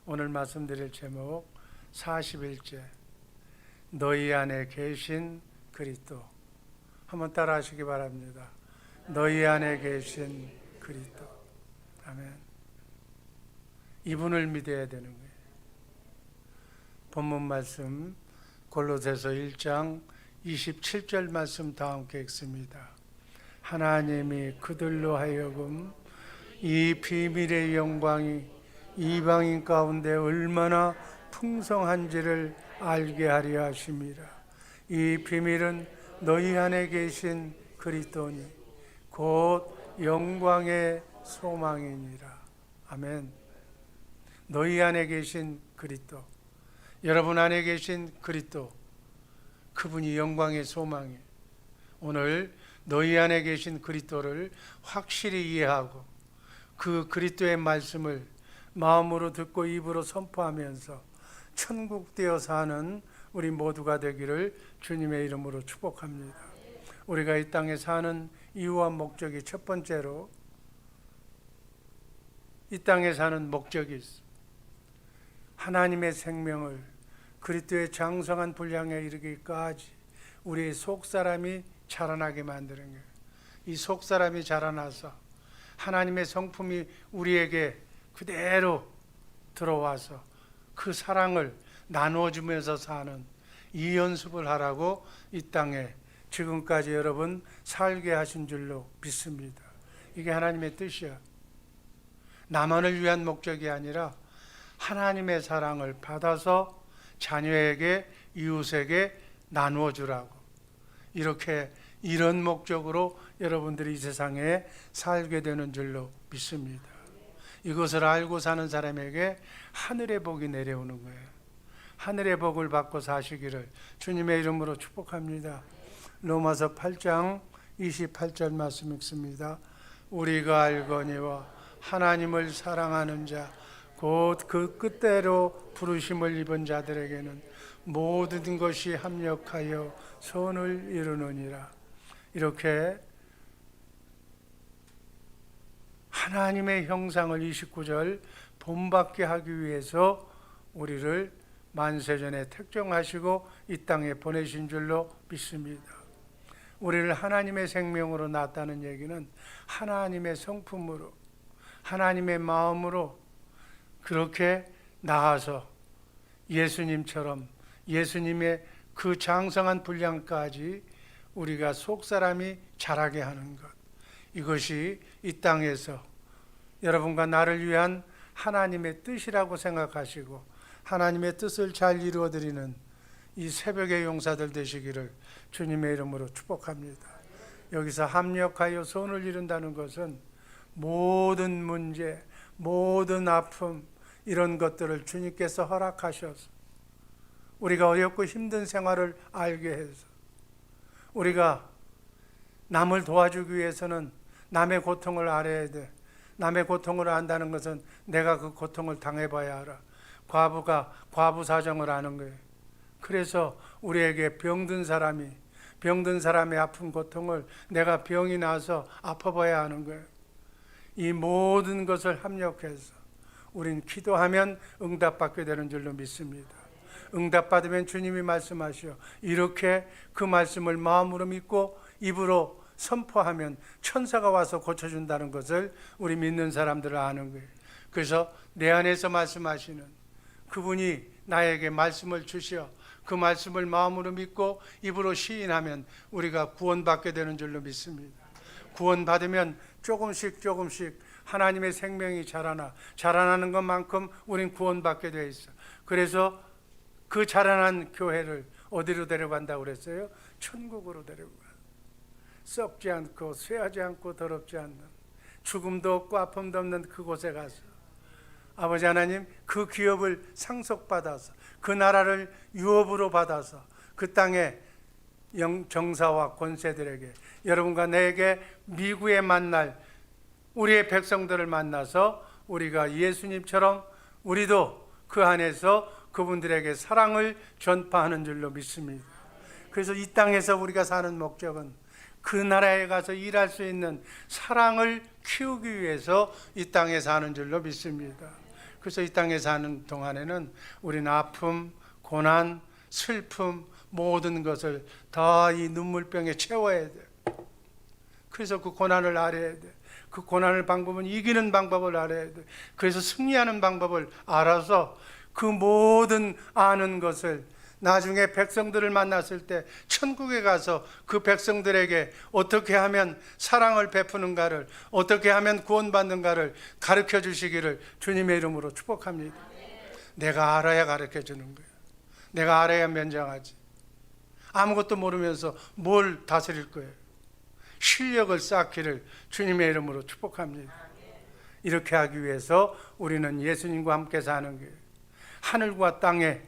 오늘 말씀드릴 제목 41제 너희 안에 계신 그리스도. 한번 따라 하시기 바랍니다. 너희 안에 계신 그리스도. 아멘. 이분을 믿어야 되는 거예요. 본문 말씀 골로새서 1장 27절 말씀 다 함께 읽습니다. 하나님이 그들로 하여금 이 비밀의 영광이 이방인 가운데 얼마나 풍성한지를 알게 하려 하심이라. 이 비밀은 너희 안에 계신 그리스도니 곧 영광의 소망이니라. 아멘. 너희 안에 계신 그리스도, 여러분 안에 계신 그리스도, 그분이 영광의 소망이에요. 오늘 너희 안에 계신 그리스도를 확실히 이해하고 그 그리스도의 말씀을 마음으로 듣고 입으로 선포하면서 천국되어 사는 우리 모두가 되기를 주님의 이름으로 축복합니다. 우리가 이 땅에 사는 이유와 목적이 첫 번째로 이 땅에 사는 목적이 있어. 하나님의 생명을 그리스도의 장성한 분량에 이르기까지 우리의 속사람이 자라나게 만드는 거예요. 이 속사람이 자라나서 하나님의 성품이 우리에게 그대로 들어와서 그 사랑을 나누어주면서 사는 이 연습을 하라고 이 땅에 지금까지 여러분 살게 하신 줄로 믿습니다. 이게 하나님의 뜻이야. 나만을 위한 목적이 아니라 하나님의 사랑을 받아서 자녀에게, 이웃에게 나누어 주라고. 이렇게 이런 목적으로 여러분들이 이 세상에 살게 되는 줄로 믿습니다. 이것을 알고 사는 사람에게 하늘의 복이 내려오는 거예요. 하늘의 복을 받고 사시기를 주님의 이름으로 축복합니다. 로마서 8장 28절 말씀 읽습니다. 우리가 알거니와 하나님을 사랑하는 자 곧 그 뜻대로 부르심을 입은 자들에게는 모든 것이 합력하여 선을 이루느니라. 이렇게 하나님의 형상을 29절 본받게 하기 위해서 우리를 만세전에 택정하시고 이 땅에 보내신 줄로 믿습니다. 우리를 하나님의 생명으로 낳았다는 얘기는 하나님의 성품으로, 하나님의 마음으로 그렇게 나아서 예수님처럼 예수님의 그 장성한 분량까지 우리가 속사람이 자라게 하는 것, 이것이 이 땅에서 여러분과 나를 위한 하나님의 뜻이라고 생각하시고 하나님의 뜻을 잘 이루어드리는 이 새벽의 용사들 되시기를 주님의 이름으로 축복합니다. 여기서 합력하여 선을 이룬다는 것은 모든 문제, 모든 아픔, 이런 것들을 주님께서 허락하셔서 우리가 어렵고 힘든 생활을 알게 해서 우리가 남을 도와주기 위해서는 남의 고통을 알아야 돼. 남의 고통을 안다는 것은 내가 그 고통을 당해봐야 알아. 과부가 과부 사정을 아는 거예요. 그래서 우리에게 병든 사람의 아픈 고통을 내가 병이 나서 아파봐야 하는 거예요. 이 모든 것을 합력해서 우린 기도하면 응답받게 되는 줄로 믿습니다. 응답받으면 주님이 말씀하시오. 이렇게 그 말씀을 마음으로 믿고 입으로 선포하면 천사가 와서 고쳐준다는 것을 우리 믿는 사람들은 아는 거예요. 그래서 내 안에서 말씀하시는 그분이 나에게 말씀을 주시어 그 말씀을 마음으로 믿고 입으로 시인하면 우리가 구원받게 되는 줄로 믿습니다. 구원받으면 조금씩 하나님의 생명이 자라나는 것만큼 우린 구원받게 되어 있어. 그래서 그 자라난 교회를 어디로 데려간다고 그랬어요? 천국으로 데려가. 썩지 않고 쇠하지 않고 더럽지 않는, 죽음도 없고 아픔도 없는 그곳에 가서 아버지 하나님 그 기업을 상속받아서 그 나라를 유업으로 받아서 그 땅에 정사와 권세들에게, 여러분과 내게 미국에 만날 우리의 백성들을 만나서 우리가 예수님처럼 우리도 그 안에서 그분들에게 사랑을 전파하는 줄로 믿습니다. 그래서 이 땅에서 우리가 사는 목적은 그 나라에 가서 일할 수 있는 사랑을 키우기 위해서 이 땅에 사는 줄로 믿습니다. 그래서 이 땅에 사는 동안에는 우리는 아픔, 고난, 슬픔 모든 것을 다 이 눈물병에 채워야 돼. 그래서 그 고난을 알아야 돼. 그 고난을 방법은 이기는 방법을 알아야 돼. 그래서 승리하는 방법을 알아서 그 모든 아는 것을 나중에 백성들을 만났을 때 천국에 가서 그 백성들에게 어떻게 하면 사랑을 베푸는가를, 어떻게 하면 구원받는가를 가르쳐 주시기를 주님의 이름으로 축복합니다. 내가 알아야 가르쳐 주는 거예요. 내가 알아야 면장하지. 아무것도 모르면서 뭘 다스릴 거예요. 실력을 쌓기를 주님의 이름으로 축복합니다. 이렇게 하기 위해서 우리는 예수님과 함께 사는 거예요. 하늘과 땅에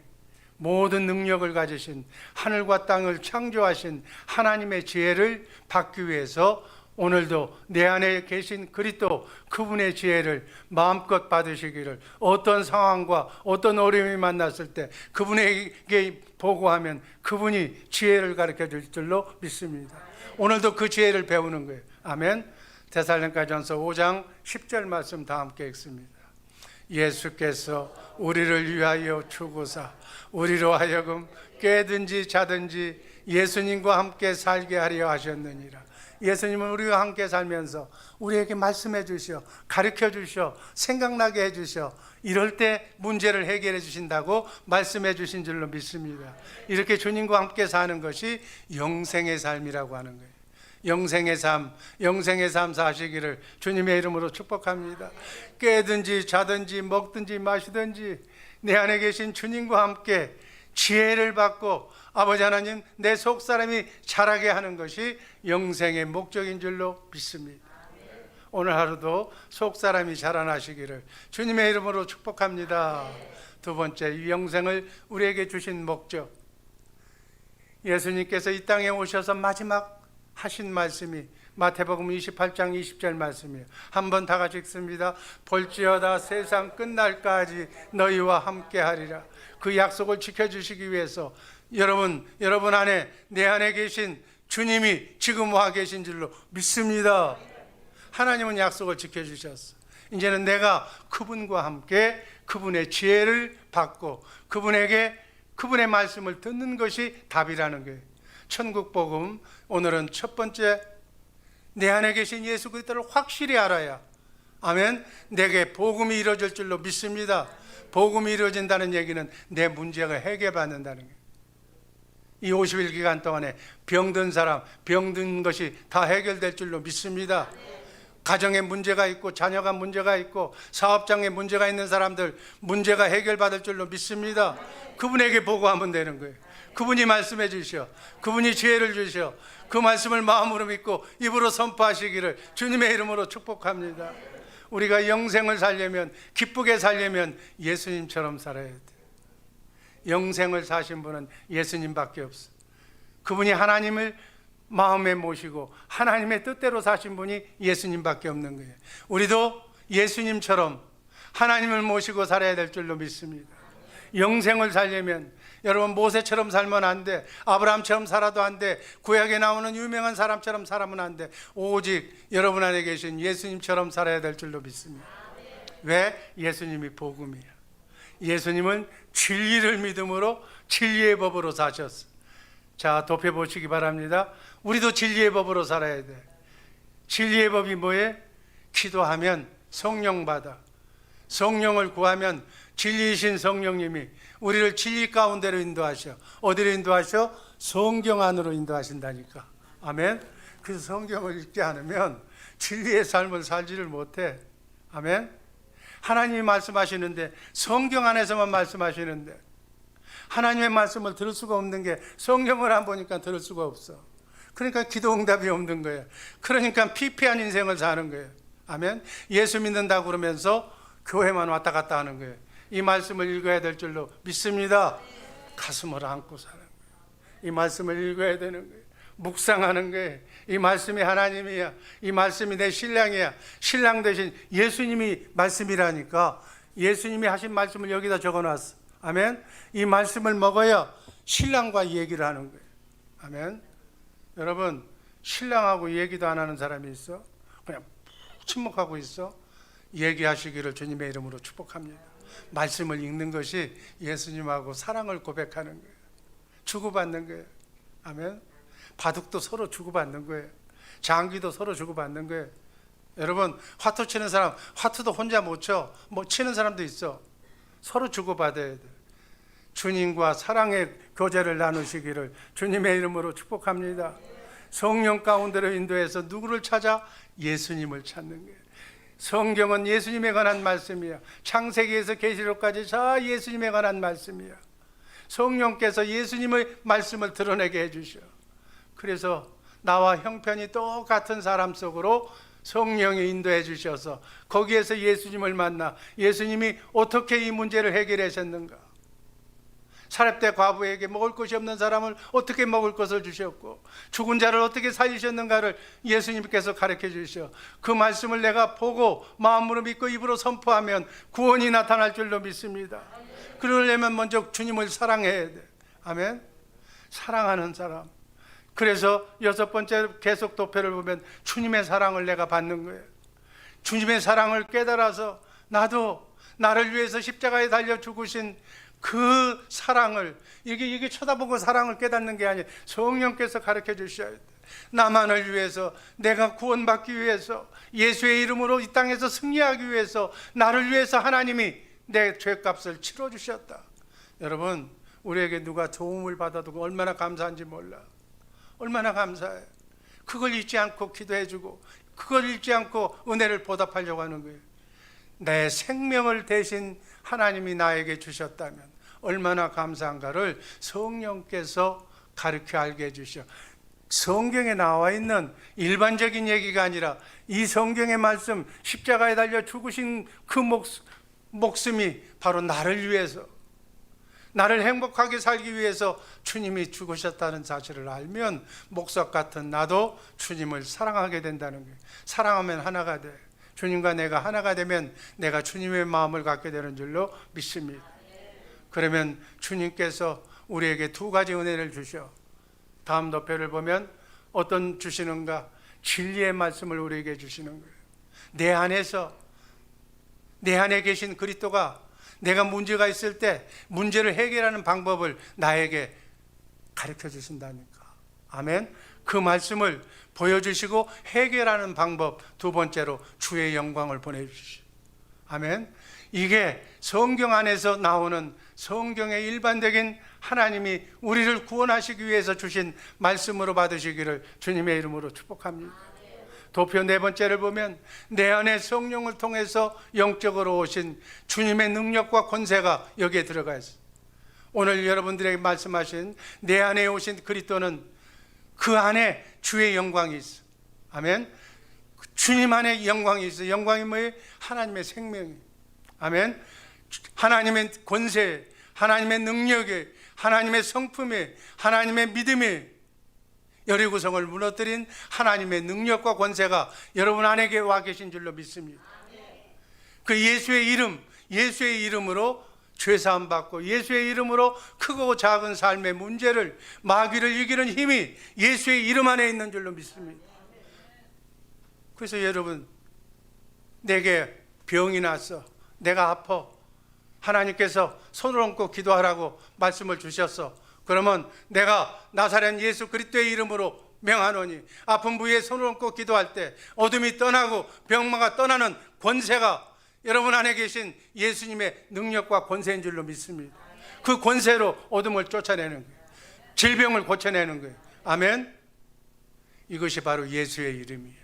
모든 능력을 가지신, 하늘과 땅을 창조하신 하나님의 지혜를 받기 위해서 오늘도 내 안에 계신 그리스도 그분의 지혜를 마음껏 받으시기를, 어떤 상황과 어떤 어려움이 만났을 때 그분에게 보고하면 그분이 지혜를 가르쳐 줄 줄로 믿습니다. 오늘도 그 지혜를 배우는 거예요. 아멘. 데살로니가전서 5장 10절 말씀 다 함께 읽습니다. 예수께서 우리를 위하여 죽으사 우리로 하여금 깨든지 자든지 예수님과 함께 살게 하려 하셨느니라. 예수님은 우리와 함께 살면서 우리에게 말씀해 주셔, 가르쳐 주셔, 생각나게 해 주셔, 이럴 때 문제를 해결해 주신다고 말씀해 주신 줄로 믿습니다. 이렇게 주님과 함께 사는 것이 영생의 삶이라고 하는 거예요. 영생의 삶 사시기를 주님의 이름으로 축복합니다. 깨든지 자든지 먹든지 마시든지 내 안에 계신 주님과 함께 지혜를 받고 아버지 하나님 내 속사람이 자라게 하는 것이 영생의 목적인 줄로 믿습니다. 오늘 하루도 속사람이 자라나시기를 주님의 이름으로 축복합니다. 두 번째, 이 영생을 우리에게 주신 목적, 예수님께서 이 땅에 오셔서 마지막 하신 말씀이 마태복음 28장 20절 말씀이에요. 한번 다 같이 읽습니다. 볼지어다 세상 끝날까지 너희와 함께 하리라. 그 약속을 지켜주시기 위해서 여러분 안에, 내 안에 계신 주님이 지금 와 계신 줄로 믿습니다. 하나님은 약속을 지켜주셨어. 이제는 내가 그분과 함께 그분의 지혜를 받고 그분의 말씀을 듣는 것이 답이라는 거예요. 천국복음, 오늘은 첫 번째, 내 안에 계신 예수 그리스도를 확실히 알아야, 아멘, 내게 복음이 이루어질 줄로 믿습니다. 복음이 이루어진다는 얘기는 내 문제가 해결받는다는 거예요. 이 50일 기간 동안에 병든 사람, 병든 것이 다 해결될 줄로 믿습니다. 가정에 문제가 있고 자녀가 문제가 있고 사업장에 문제가 있는 사람들 문제가 해결받을 줄로 믿습니다. 그분에게 보고하면 되는 거예요. 그분이 말씀해 주셔, 그분이 지혜를 주셔, 그 말씀을 마음으로 믿고 입으로 선포하시기를 주님의 이름으로 축복합니다. 우리가 영생을 살려면, 기쁘게 살려면 예수님처럼 살아야 돼요. 영생을 사신 분은 예수님밖에 없어. 그분이 하나님을 마음에 모시고 하나님의 뜻대로 사신 분이 예수님밖에 없는 거예요. 우리도 예수님처럼 하나님을 모시고 살아야 될 줄로 믿습니다. 영생을 살려면 여러분 모세처럼 살면 안 돼. 아브라함처럼 살아도 안 돼. 구약에 나오는 유명한 사람처럼 살면 안 돼. 오직 여러분 안에 계신 예수님처럼 살아야 될 줄로 믿습니다. 왜? 예수님이 복음이야. 예수님은 진리를 믿음으로 진리의 법으로 사셨어. 자, 덮여보시기 바랍니다. 우리도 진리의 법으로 살아야 돼. 진리의 법이 뭐예요? 기도하면 성령 받아. 성령을 구하면 진리이신 성령님이 우리를 진리 가운데로 인도하셔. 어디로 인도하셔? 성경 안으로 인도하신다니까. 아멘. 그래서 성경을 읽지 않으면 진리의 삶을 살지를 못해. 아멘. 하나님이 말씀하시는데, 성경 안에서만 말씀하시는데 하나님의 말씀을 들을 수가 없는 게 성경을 안 보니까 들을 수가 없어. 그러니까 기도 응답이 없는 거예요. 그러니까 피폐한 인생을 사는 거예요. 아멘. 예수 믿는다고 그러면서 교회만 왔다 갔다 하는 거예요. 이 말씀을 읽어야 될 줄로 믿습니다. 가슴을 안고 사는 거예요. 이 말씀을 읽어야 되는 거예요. 묵상하는 거예요. 이 말씀이 하나님이야. 이 말씀이 내 신랑이야. 신랑 대신 예수님이 말씀이라니까. 예수님이 하신 말씀을 여기다 적어놨어. 아멘. 이 말씀을 먹어야 신랑과 얘기를 하는 거예요. 아멘. 여러분, 신랑하고 얘기도 안 하는 사람이 있어? 그냥 침묵하고 있어? 얘기하시기를 주님의 이름으로 축복합니다. 말씀을 읽는 것이 예수님하고 사랑을 고백하는 거예요. 주고받는 거예요. 아멘. 바둑도 서로 주고받는 거예요. 장기도 서로 주고받는 거예요. 여러분, 화투 치는 사람 화투도 혼자 못 쳐. 뭐 치는 사람도 있어. 서로 주고받아야 돼. 주님과 사랑의 교제를 나누시기를 주님의 이름으로 축복합니다. 성령 가운데로 인도해서 누구를 찾아? 예수님을 찾는 거예요. 성경은 예수님에 관한 말씀이야. 창세기에서 계시록까지 다 예수님에 관한 말씀이야. 성령께서 예수님의 말씀을 드러내게 해주셔. 그래서 나와 형편이 똑같은 사람 속으로 성령이 인도해 주셔서 거기에서 예수님을 만나 예수님이 어떻게 이 문제를 해결하셨는가, 사렙대 과부에게 먹을 것이 없는 사람을 어떻게 먹을 것을 주셨고 죽은 자를 어떻게 살리셨는가를 예수님께서 가르쳐 주셔. 그 말씀을 내가 보고 마음으로 믿고 입으로 선포하면 구원이 나타날 줄로 믿습니다. 그러려면 먼저 주님을 사랑해야 돼. 아멘. 사랑하는 사람. 그래서 6번째 계속 도표를 보면 주님의 사랑을 내가 받는 거예요. 주님의 사랑을 깨달아서 나도 나를 위해서 십자가에 달려 죽으신 그 사랑을, 이게 쳐다보고 사랑을 깨닫는 게 아니에요. 성령께서 가르쳐 주셔야 돼. 나만을 위해서, 내가 구원받기 위해서, 예수의 이름으로 이 땅에서 승리하기 위해서 나를 위해서 하나님이 내 죄값을 치러주셨다. 여러분, 우리에게 누가 도움을 받아도 얼마나 감사한지 몰라. 얼마나 감사해. 그걸 잊지 않고 기도해주고 그걸 잊지 않고 은혜를 보답하려고 하는 거예요. 내 생명을 대신 하나님이 나에게 주셨다면 얼마나 감사한가를 성령께서 가르쳐 알게 해주셔. 성경에 나와 있는 일반적인 얘기가 아니라 이 성경의 말씀, 십자가에 달려 죽으신 그 목숨이 바로 나를 위해서, 나를 행복하게 살기 위해서 주님이 죽으셨다는 사실을 알면 목석 같은 나도 주님을 사랑하게 된다는 거예요. 사랑하면 하나가 돼. 주님과 내가 하나가 되면 내가 주님의 마음을 갖게 되는 줄로 믿습니다. 그러면 주님께서 우리에게 두 가지 은혜를 주셔. 다음 도표를 보면 어떤 주시는가? 진리의 말씀을 우리에게 주시는 거예요. 내 안에서, 내 안에 계신 그리스도가 내가 문제가 있을 때 문제를 해결하는 방법을 나에게 가르쳐 주신다니까. 아멘. 그 말씀을 보여주시고 해결하는 방법, 두 번째로 주의 영광을 보내주시오. 아멘. 이게 성경 안에서 나오는 성경의 일반적인 하나님이 우리를 구원하시기 위해서 주신 말씀으로 받으시기를 주님의 이름으로 축복합니다. 도표 네 번째를 보면 내 안에 성령을 통해서 영적으로 오신 주님의 능력과 권세가 여기에 들어가 있어요. 오늘 여러분들에게 말씀하신 내 안에 오신 그리스도는 그 안에 주의 영광이 있어. 아멘. 주님 안에 영광이 있어. 영광이 뭐예요? 하나님의 생명이. 아멘. 하나님의 권세, 하나님의 능력에, 하나님의 성품에, 하나님의 믿음에, 여리고성을 무너뜨린 하나님의 능력과 권세가 여러분 안에게 와 계신 줄로 믿습니다. 그 예수의 이름, 예수의 이름으로 죄사함 받고 예수의 이름으로 크고 작은 삶의 문제를, 마귀를 이기는 힘이 예수의 이름 안에 있는 줄로 믿습니다. 그래서 여러분, 내게 병이 났어, 내가 아파, 하나님께서 손을 얹고 기도하라고 말씀을 주셨어. 그러면 내가 나사렛 예수 그리스도의 이름으로 명하노니 아픈 부위에 손을 얹고 기도할 때 어둠이 떠나고 병마가 떠나는 권세가 여러분 안에 계신 예수님의 능력과 권세인 줄로 믿습니다. 그 권세로 어둠을 쫓아내는 거예요. 질병을 고쳐내는 거예요. 아멘. 이것이 바로 예수의 이름이에요.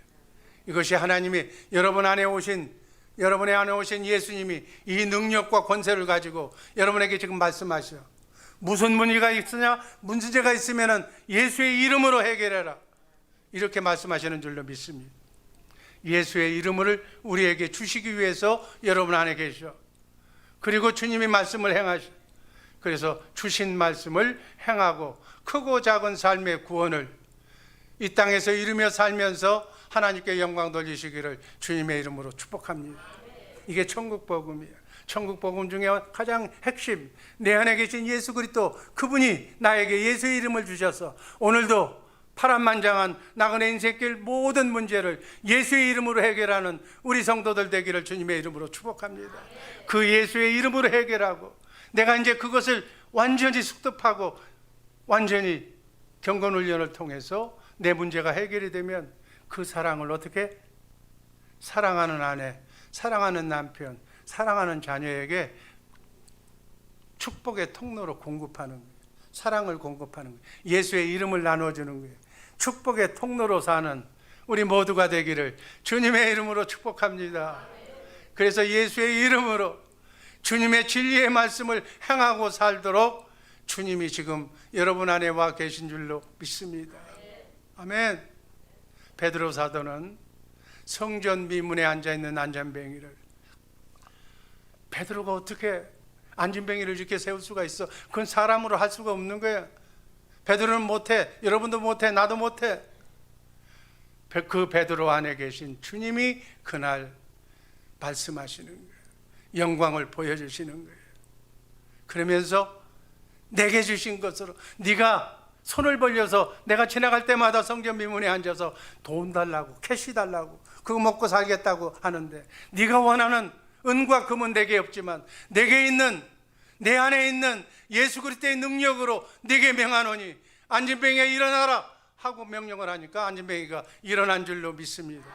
이것이 하나님이 여러분 안에 오신, 여러분의 안에 오신 예수님이 이 능력과 권세를 가지고 여러분에게 지금 말씀하셔. 무슨 문제가 있으냐? 문제가 있으면 예수의 이름으로 해결해라. 이렇게 말씀하시는 줄로 믿습니다. 예수의 이름을 우리에게 주시기 위해서 여러분 안에 계셔. 그리고 주님이 말씀을 행하셔. 그래서 주신 말씀을 행하고 크고 작은 삶의 구원을 이 땅에서 이루며 살면서 하나님께 영광 돌리시기를 주님의 이름으로 축복합니다. 이게 천국 복음이에요. 천국 복음 중에 가장 핵심, 내 안에 계신 예수 그리스도, 그분이 나에게 예수의 이름을 주셔서 오늘도 파란만장한 나그네 인생길 모든 문제를 예수의 이름으로 해결하는 우리 성도들 되기를 주님의 이름으로 축복합니다. 그 예수의 이름으로 해결하고 내가 이제 그것을 완전히 숙답하고 완전히 경건훈련을 통해서 내 문제가 해결이 되면 그 사랑을 어떻게 사랑하는 아내, 사랑하는 남편, 사랑하는 자녀에게 축복의 통로로 공급하는 거예요. 사랑을 공급하는 거예요. 예수의 이름을 나눠주는 거예요. 축복의 통로로 사는 우리 모두가 되기를 주님의 이름으로 축복합니다. 그래서 예수의 이름으로 주님의 진리의 말씀을 행하고 살도록 주님이 지금 여러분 안에 와 계신 줄로 믿습니다. 아멘. 베드로 사도는 성전 미문에 앉아있는 안전뱅이를, 베드로가 어떻게 안전뱅이를 이렇게 세울 수가 있어? 그건 사람으로 할 수가 없는 거야. 베드로는 못해, 여러분도 못해, 나도 못해. 그 베드로 안에 계신 주님이 그날 말씀하시는 거예요. 영광을 보여주시는 거예요. 그러면서 내게 주신 것으로, 네가 손을 벌려서 내가 지나갈 때마다 성전 미문에 앉아서 돈 달라고, 캐시 달라고, 그거 먹고 살겠다고 하는데, 네가 원하는 은과 금은 내게 없지만 내게 있는, 내 안에 있는 예수 그리스도의 능력으로 네게 명하노니 안진뱅이가 일어나라 하고 명령을 하니까 안진뱅이가 일어난 줄로 믿습니다.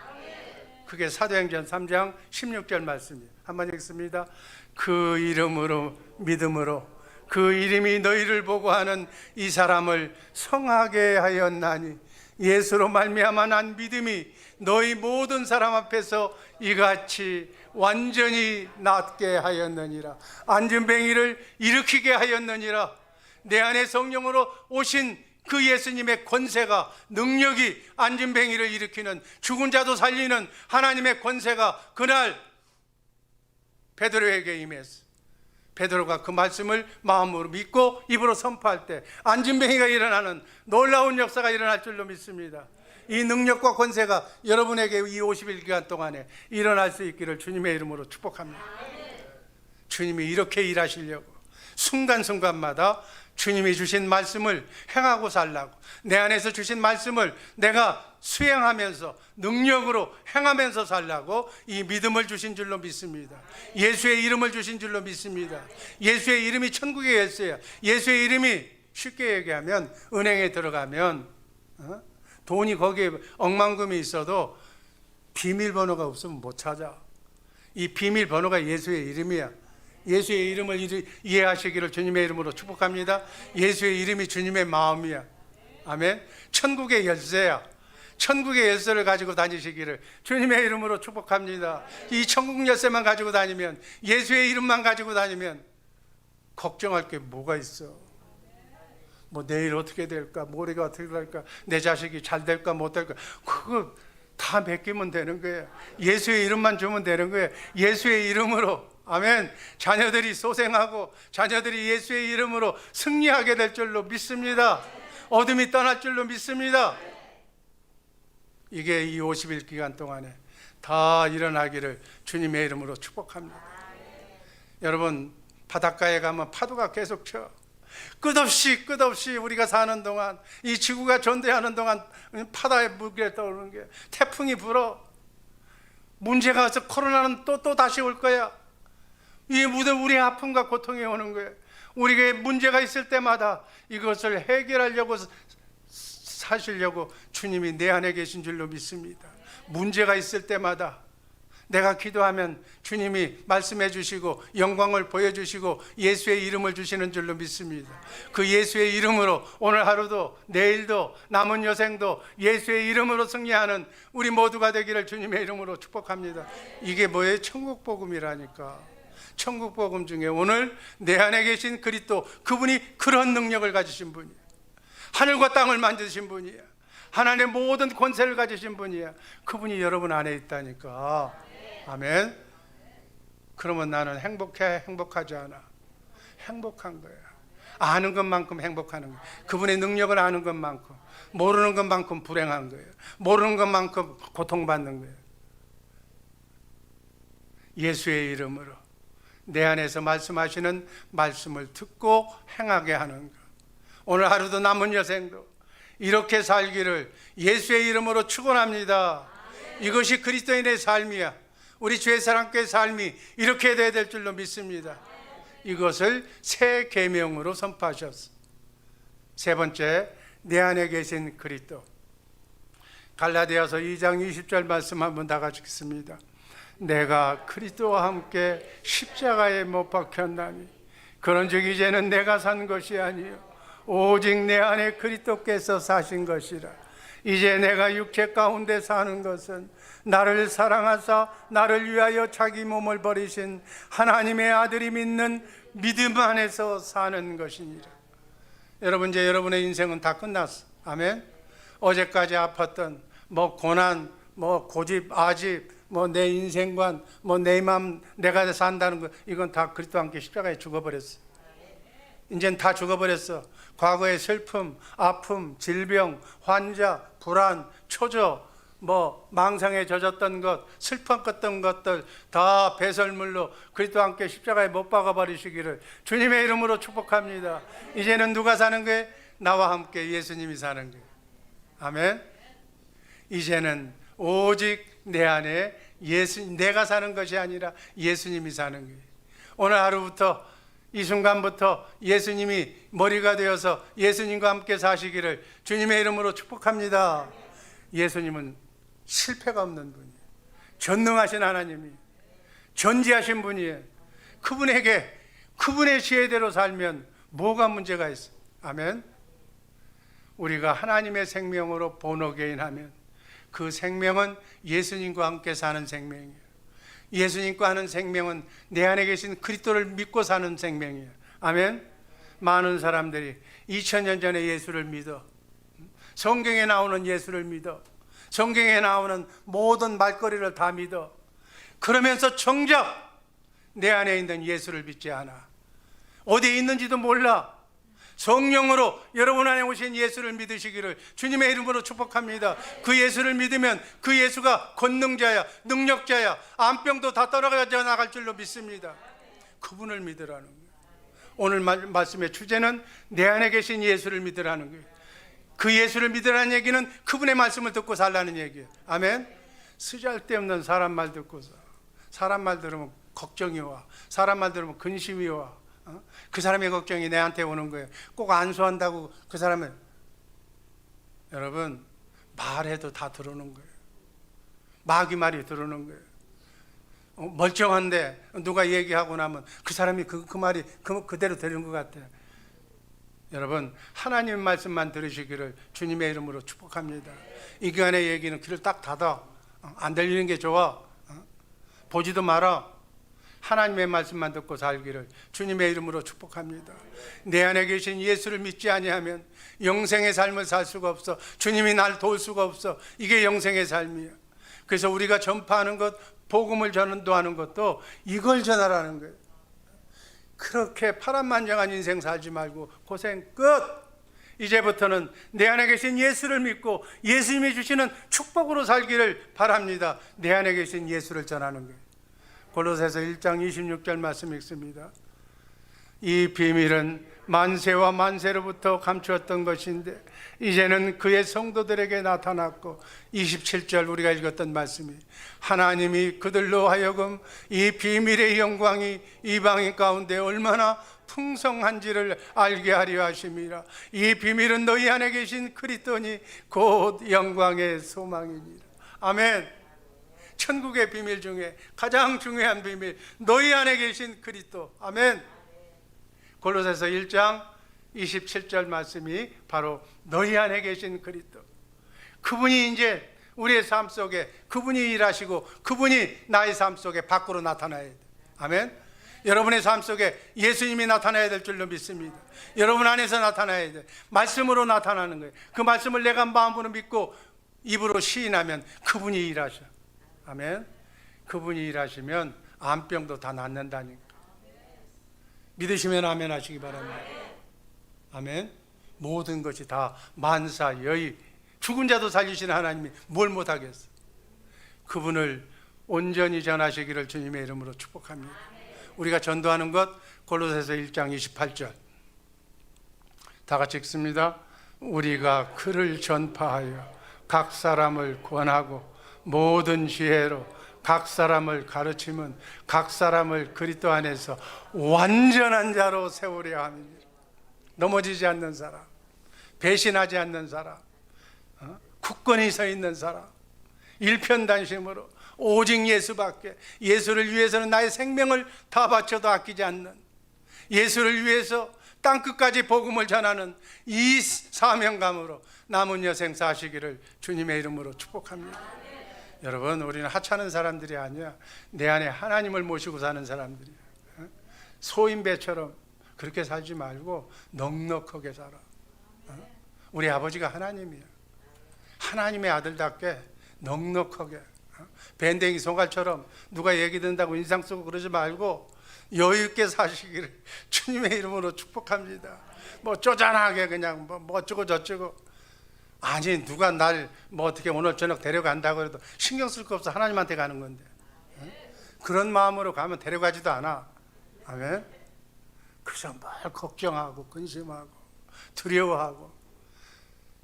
그게 사도행전 3장 16절 말씀이에요. 한번 읽습니다. 그 이름으로, 믿음으로 그 이름이 너희를 보고 하는 이 사람을 성하게 하였나니 예수로 말미암아 난 믿음이 너희 모든 사람 앞에서 이같이 완전히 낫게 하였느니라. 안전뱅이를 일으키게 하였느니라. 내 안에 성령으로 오신 그 예수님의 권세가, 능력이 안전뱅이를 일으키는, 죽은 자도 살리는 하나님의 권세가 그날 베드로에게 임했어. 베드로가 그 말씀을 마음으로 믿고 입으로 선포할 때 안진뱅이가 일어나는 놀라운 역사가 일어날 줄로 믿습니다. 이 능력과 권세가 여러분에게 이 50일 기간 동안에 일어날 수 있기를 주님의 이름으로 축복합니다. 주님이 이렇게 일하시려고 순간순간마다 주님이 주신 말씀을 행하고 살라고, 내 안에서 주신 말씀을 내가 수행하면서 능력으로 행하면서 살라고 이 믿음을 주신 줄로 믿습니다. 예수의 이름을 주신 줄로 믿습니다. 예수의 이름이 천국의 열쇠야. 예수의 이름이 쉽게 얘기하면 은행에 들어가면 돈이 거기에 억만금이 있어도 비밀번호가 없으면 못 찾아. 이 비밀번호가 예수의 이름이야. 예수의 이름을 이해하시기를 주님의 이름으로 축복합니다. 예수의 이름이 주님의 마음이야. 아멘. 천국의 열쇠야. 천국의 열쇠를 가지고 다니시기를 주님의 이름으로 축복합니다. 이 천국 열쇠만 가지고 다니면, 예수의 이름만 가지고 다니면 걱정할 게 뭐가 있어? 뭐 내일 어떻게 될까? 모레가 어떻게 될까? 내 자식이 잘 될까 못 될까? 그거 다 맡기면 되는 거예요. 예수의 이름만 주면 되는 거예요. 예수의 이름으로, 아멘. 자녀들이 소생하고 자녀들이 예수의 이름으로 승리하게 될 줄로 믿습니다. 어둠이 떠날 줄로 믿습니다. 이게 이 50일 기간 동안에 다 일어나기를 주님의 이름으로 축복합니다. 여러분, 바닷가에 가면 파도가 계속 쳐. 끝없이 우리가 사는 동안, 이 지구가 존재하는 동안 바다에 물결 떠오르는 게, 태풍이 불어. 문제가 와서 코로나는 또 다시 올 거야. 이 모든 우리의 아픔과 고통이 오는 거예요. 우리에게 문제가 있을 때마다 이것을 해결하려고 사시려고 주님이 내 안에 계신 줄로 믿습니다. 문제가 있을 때마다 내가 기도하면 주님이 말씀해 주시고 영광을 보여주시고 예수의 이름을 주시는 줄로 믿습니다. 그 예수의 이름으로 오늘 하루도 내일도 남은 여생도 예수의 이름으로 승리하는 우리 모두가 되기를 주님의 이름으로 축복합니다. 이게 뭐예요? 천국복음이라니까. 천국복음 중에 오늘 내 안에 계신 그리스도, 그분이 그런 능력을 가지신 분이에요. 하늘과 땅을 만드신 분이야. 하나님의 모든 권세를 가지신 분이야. 그분이 여러분 안에 있다니까. 아멘. 그러면 나는 행복해? 행복하지 않아? 행복한 거야. 아는 것만큼 행복하는 거야. 그분의 능력을 아는 것만큼. 모르는 것만큼 불행한 거예요. 모르는 것만큼 고통받는 거예요. 예수의 이름으로 내 안에서 말씀하시는 말씀을 듣고 행하게 하는 것. 오늘 하루도 남은 여생도 이렇게 살기를 예수의 이름으로 축원합니다. 이것이 그리스도인의 삶이야. 우리 죄사랑교회 삶이 이렇게 돼야 될 줄로 믿습니다. 이것을 새 계명으로 선포하셨어. 세 번째, 내 안에 계신 그리스도. 갈라디아서 2장 20절 말씀 한번 다 같이 읽습니다. 내가 그리스도와 함께 십자가에 못 박혔나니 그런즉 이제는 내가 산 것이 아니요 오직 내 안에 그리스도께서 사신 것이라. 이제 내가 육체 가운데 사는 것은 나를 사랑하사 나를 위하여 자기 몸을 버리신 하나님의 아들이 믿는 믿음 안에서 사는 것이니라. 여러분, 이제 여러분의 인생은 다 끝났어. 아멘. 어제까지 아팠던 고난, 고집, 아집, 내 인생관, 내 맘, 내가 산다는 거, 이건 다 그리스도와 함께 십자가에 죽어버렸어. 이젠 다 죽어버렸어. 과거의 슬픔, 아픔, 질병, 환자, 불안, 초조, 망상에 젖었던 것, 슬펐던 것들 다 배설물로 그리스도와 함께 십자가에 못 박아버리시기를 주님의 이름으로 축복합니다. 이제는 누가 사는 거예요? 나와 함께 예수님이 사는 거예요. 아멘. 이제는 오직 내 안에 내가 사는 것이 아니라 예수님이 사는 거예요. 오늘 하루부터, 이 순간부터 예수님이 머리가 되어서 예수님과 함께 사시기를 주님의 이름으로 축복합니다. 예수님은 실패가 없는 분이에요. 전능하신 하나님이 전지하신 분이에요. 그분에게 그분의 지혜대로 살면 뭐가 문제가 있어요? 아멘. 우리가 하나님의 생명으로 본어게인하면 그 생명은 예수님과 함께 사는 생명이에요. 예수님과 하는 생명은 내 안에 계신 그리스도를 믿고 사는 생명이에요. 아멘. 많은 사람들이 2000년 전에 예수를 믿어, 성경에 나오는 예수를 믿어, 성경에 나오는 모든 말거리를 다 믿어. 그러면서 정작 내 안에 있는 예수를 믿지 않아. 어디에 있는지도 몰라. 성령으로 여러분 안에 오신 예수를 믿으시기를 주님의 이름으로 축복합니다. 그 예수를 믿으면 그 예수가 권능자야, 능력자야, 암병도 다 떨어져 나갈 줄로 믿습니다. 그분을 믿으라는 거예요. 오늘 말씀의 주제는 내 안에 계신 예수를 믿으라는 거예요. 그 예수를 믿으라는 얘기는 그분의 말씀을 듣고 살라는 얘기예요. 아멘. 쓰잘데없는 사람 말 듣고서, 사람 말 들으면 걱정이 와, 사람 말 들으면 근심이 와. 그 사람의 걱정이 내한테 오는 거예요. 꼭 안수한다고 그 사람은, 여러분, 말해도 다 들어오는 거예요. 마귀 말이 들어오는 거예요. 멀쩡한데 누가 얘기하고 나면 그 사람이 그 말이 그대로 되는 것 같아요. 여러분, 하나님 말씀만 들으시기를 주님의 이름으로 축복합니다. 이 기간의 얘기는 귀를 딱 닫아. 안 들리는 게 좋아. 보지도 마라. 하나님의 말씀만 듣고 살기를 주님의 이름으로 축복합니다. 내 안에 계신 예수를 믿지 아니하면 영생의 삶을 살 수가 없어. 주님이 날 도울 수가 없어. 이게 영생의 삶이야. 그래서 우리가 전파하는 것, 복음을 전도하는 것도 이걸 전하라는 거예요. 그렇게 파란만장한 인생 살지 말고 고생 끝. 이제부터는 내 안에 계신 예수를 믿고 예수님이 주시는 축복으로 살기를 바랍니다. 내 안에 계신 예수를 전하는 거예요. 골로새서 1장 26절 말씀 읽습니다. 이 비밀은 만세와 만세로부터 감추었던 것인데 이제는 그의 성도들에게 나타났고, 27절 우리가 읽었던 말씀이 하나님이 그들로 하여금 이 비밀의 영광이 이방인 가운데 얼마나 풍성한지를 알게 하려 하심이라. 이 비밀은 너희 안에 계신 그리스도니 곧 영광의 소망이니라. 아멘. 천국의 비밀 중에 가장 중요한 비밀, 너희 안에 계신 그리스도. 아멘. 골로새서 1장 27절 말씀이 바로 너희 안에 계신 그리스도. 그분이 이제 우리의 삶 속에 그분이 일하시고 그분이 나의 삶 속에 밖으로 나타나야 돼. 아멘. 여러분의 삶 속에 예수님이 나타나야 될 줄로 믿습니다. 여러분 안에서 나타나야 돼. 말씀으로 나타나는 거예요. 그 말씀을 내가 마음으로 믿고 입으로 시인하면 그분이 일하셔. 아멘. 그분이 일하시면 암병도 다 낫는다니까. 믿으시면 아멘 하시기 바랍니다. 아멘. 모든 것이 다 만사 여의, 죽은 자도 살리시는 하나님이 뭘 못하겠어. 그분을 온전히 전하시기를 주님의 이름으로 축복합니다. 우리가 전도하는 것 골로새서 1장 28절 다 같이 읽습니다. 우리가 그를 전파하여 각 사람을 권하고 모든 지혜로 각 사람을 가르치면 각 사람을 그리스도 안에서 완전한 자로 세우려 함이니라. 넘어지지 않는 사람, 배신하지 않는 사람, 굳건히 서 있는 사람, 일편단심으로 오직 예수밖에, 예수를 위해서는 나의 생명을 다 바쳐도 아끼지 않는, 예수를 위해서 땅끝까지 복음을 전하는 이 사명감으로 남은 여생 사시기를 주님의 이름으로 축복합니다. 여러분, 우리는 하찮은 사람들이 아니야. 내 안에 하나님을 모시고 사는 사람들이야. 소인배처럼 그렇게 살지 말고 넉넉하게 살아. 우리 아버지가 하나님이야. 하나님의 아들답게 넉넉하게, 밴댕이 송갈처럼 누가 얘기 듣는다고 인상 쓰고 그러지 말고 여유 있게 사시기를 주님의 이름으로 축복합니다. 뭐 쪼잔하게 그냥 뭐 어쩌고 저쩌고, 아니 누가 날 뭐 어떻게 오늘 저녁 데려간다고 해도 신경 쓸 거 없어. 하나님한테 가는 건데. 그런 마음으로 가면 데려가지도 않아. 아멘. 그래서 뭘 걱정하고 근심하고 두려워하고,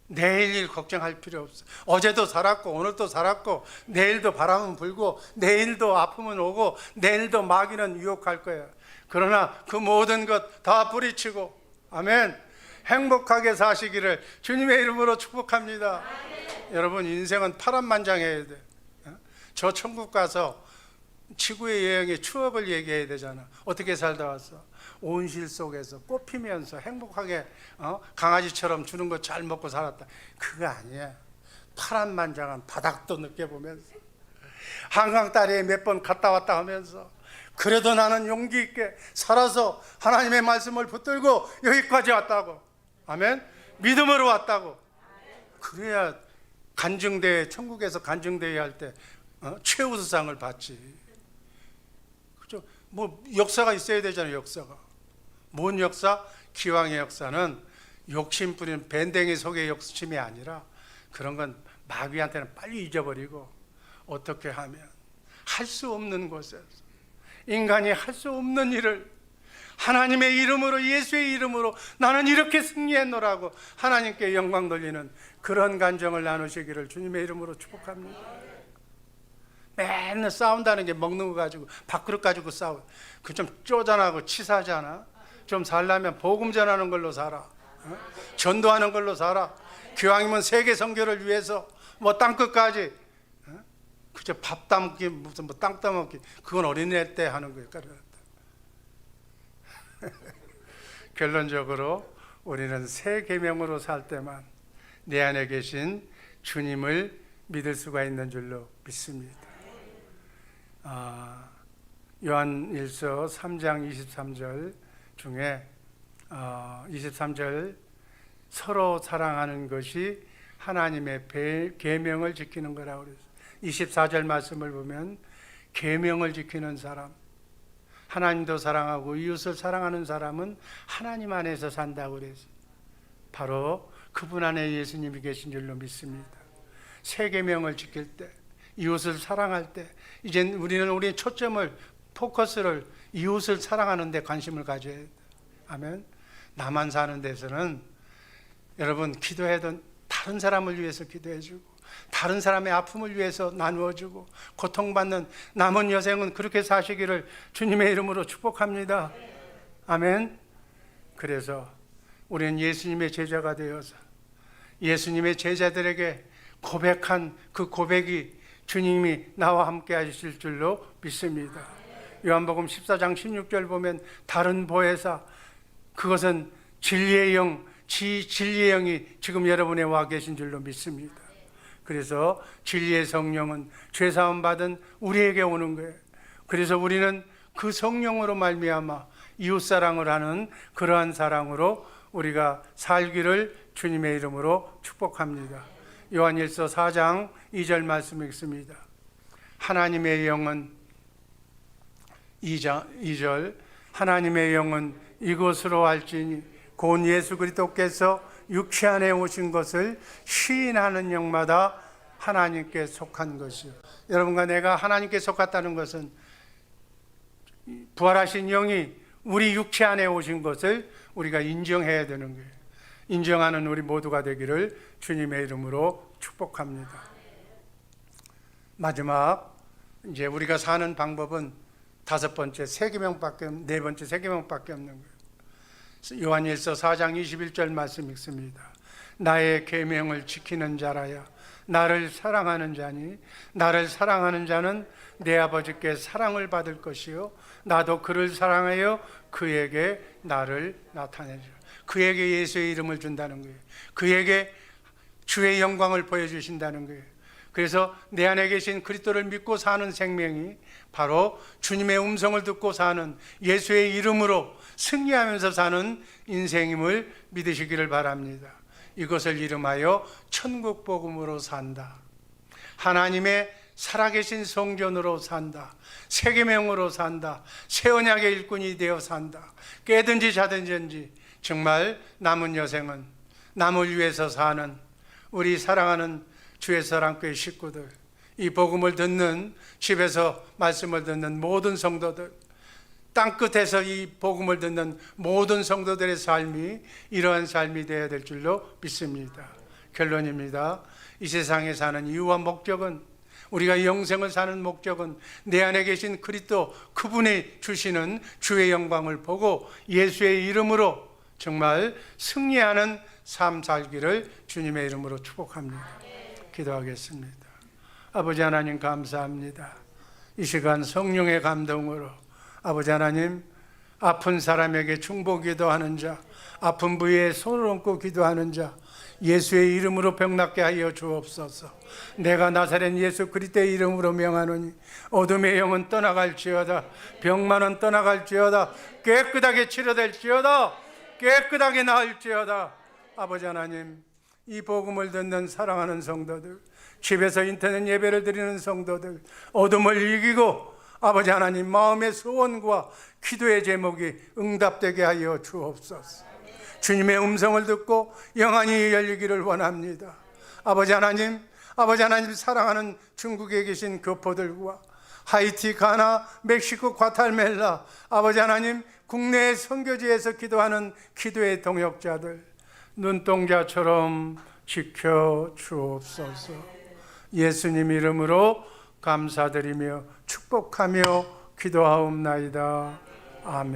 내일 일 걱정할 필요 없어. 어제도 살았고 오늘도 살았고 내일도 바람은 불고 내일도 아픔은 오고 내일도 마귀는 유혹할 거야. 그러나 그 모든 것 다 뿌리치고, 아멘, 행복하게 사시기를 주님의 이름으로 축복합니다. 여러분, 인생은 파란만장해야 돼. 저 천국 가서 지구의 여행의 추억을 얘기해야 되잖아. 어떻게 살다 왔어? 온실 속에서 꽃 피면서 행복하게 강아지처럼 주는 거 잘 먹고 살았다. 그거 아니야. 파란만장한 바닥도 느껴보면서, 한강 다리에 몇 번 갔다 왔다 하면서, 그래도 나는 용기 있게 살아서 하나님의 말씀을 붙들고 여기까지 왔다고. 아멘. 믿음으로 왔다고. 그래야 간증대회, 천국에서 간증대회 할 때 최우수상을 받지. 그죠? 뭐 역사가 있어야 되잖아요. 역사가. 뭔 역사? 기왕의 역사는 욕심 뿌리는 밴댕이 속의 욕심이 아니라, 그런 건 마귀한테는 빨리 잊어버리고, 어떻게 하면 할 수 없는 곳에서, 인간이 할 수 없는 일을 하나님의 이름으로, 예수의 이름으로 나는 이렇게 승리했노라고 하나님께 영광 돌리는 그런 간정을 나누시기를 주님의 이름으로 축복합니다. 맨날 싸운다는 게 먹는 거 가지고, 밥그릇 가지고 싸워. 그 좀 쪼잔하고 치사하잖아. 좀 살려면 복음 전하는 걸로 살아. 전도하는 걸로 살아. 기왕이면 세계 선교를 위해서 뭐 땅끝까지, 그저 밥 따먹기, 무슨 뭐 땅 따먹기, 그건 어린애 때 하는 거예요. 결론적으로 우리는 새 계명으로 살 때만 내 안에 계신 주님을 믿을 수가 있는 줄로 믿습니다. 요한일서 3장 23절 중에 23절, 서로 사랑하는 것이 하나님의 계명을 지키는 거라고 그랬어요. 24절 말씀을 보면 계명을 지키는 사람, 하나님도 사랑하고 이웃을 사랑하는 사람은 하나님 안에서 산다고 그랬어요. 바로 그분 안에 예수님이 계신 줄로 믿습니다. 새 계명을 지킬 때, 이웃을 사랑할 때, 이제 우리는 초점을, 포커스를 이웃을 사랑하는 데 관심을 가져야 돼요. 아멘. 나만 사는 데서는 여러분, 기도해도 다른 사람을 위해서 기도해주고, 다른 사람의 아픔을 위해서 나누어주고, 고통받는 남은 여생은 그렇게 사시기를 주님의 이름으로 축복합니다. 아멘. 그래서 우리는 예수님의 제자가 되어서 예수님의 제자들에게 고백한 그 고백이 주님이 나와 함께 하실 줄로 믿습니다. 요한복음 14장 16절 보면 다른 보혜사, 그것은 진리의 영, 진리의 영이 지금 여러분에 와 계신 줄로 믿습니다. 그래서 진리의 성령은 죄사함 받은 우리에게 오는 거예요. 그래서 우리는 그 성령으로 말미암아 이웃사랑을 하는 그러한 사랑으로 우리가 살기를 주님의 이름으로 축복합니다. 요한일서 4장 2절 말씀 읽습니다. 하나님의 영은 2절 하나님의 영은 이곳으로 할지니 곧 예수 그리스도께서 육체 안에 오신 것을 시인하는 영마다 하나님께 속한 것이요. 여러분과 내가 하나님께 속았다는 것은 부활하신 영이 우리 육체 안에 오신 것을 우리가 인정해야 되는 거예요. 인정하는 우리 모두가 되기를 주님의 이름으로 축복합니다. 마지막, 이제 우리가 사는 방법은 네 번째 세계명밖에 없는 거예요. 요한일서 4장 21절 말씀 읽습니다. 나의 계명을 지키는 자라야 나를 사랑하는 자니 나를 사랑하는 자는 내 아버지께 사랑을 받을 것이요 나도 그를 사랑하여 그에게 나를 나타내리라. 그에게 예수의 이름을 준다는 거예요. 그에게 주의 영광을 보여주신다는 거예요. 그래서 내 안에 계신 그리스도를 믿고 사는 생명이 바로 주님의 음성을 듣고 사는, 예수의 이름으로 승리하면서 사는 인생임을 믿으시기를 바랍니다. 이것을 이름하여 천국 복음으로 산다, 하나님의 살아계신 성전으로 산다, 새 계명으로 산다, 새 언약의 일꾼이 되어 산다. 깨든지 자든지 정말 남은 여생은 남을 위해서 사는 우리 사랑하는 주의 사랑교회 식구들, 이 복음을 듣는, 집에서 말씀을 듣는 모든 성도들, 땅끝에서 이 복음을 듣는 모든 성도들의 삶이 이러한 삶이 되어야 될 줄로 믿습니다. 결론입니다. 이 세상에 사는 이유와 목적은, 우리가 영생을 사는 목적은 내 안에 계신 그리스도, 그분이 주시는 주의 영광을 보고 예수의 이름으로 정말 승리하는 삶 살기를 주님의 이름으로 축복합니다. 기도하겠습니다. 아버지 하나님, 감사합니다. 이 시간 성령의 감동으로 아버지 하나님, 아픈 사람에게 중보 기도하는 자, 아픈 부위에 손을 얹고 기도하는 자, 예수의 이름으로 병낫게 하여 주옵소서. 내가 나사렛 예수 그리스도의 이름으로 명하노니 어둠의 영은 떠나갈지어다, 병만은 떠나갈지어다, 깨끗하게 치료될지어다, 깨끗하게 나을지어다. 아버지 하나님, 이 복음을 듣는 사랑하는 성도들, 집에서 인터넷 예배를 드리는 성도들, 어둠을 이기고 아버지 하나님, 마음의 소원과 기도의 제목이 응답되게 하여 주옵소서. 주님의 음성을 듣고 영안이 열리기를 원합니다. 아버지 하나님, 사랑하는 중국에 계신 교포들과 하이티, 가나, 멕시코, 과탈멜라, 아버지 하나님, 국내의 선교지에서 기도하는 기도의 동역자들, 눈동자처럼 지켜 주옵소서. 예수님 이름으로 감사드리며 축복하며 기도하옵나이다. 아멘.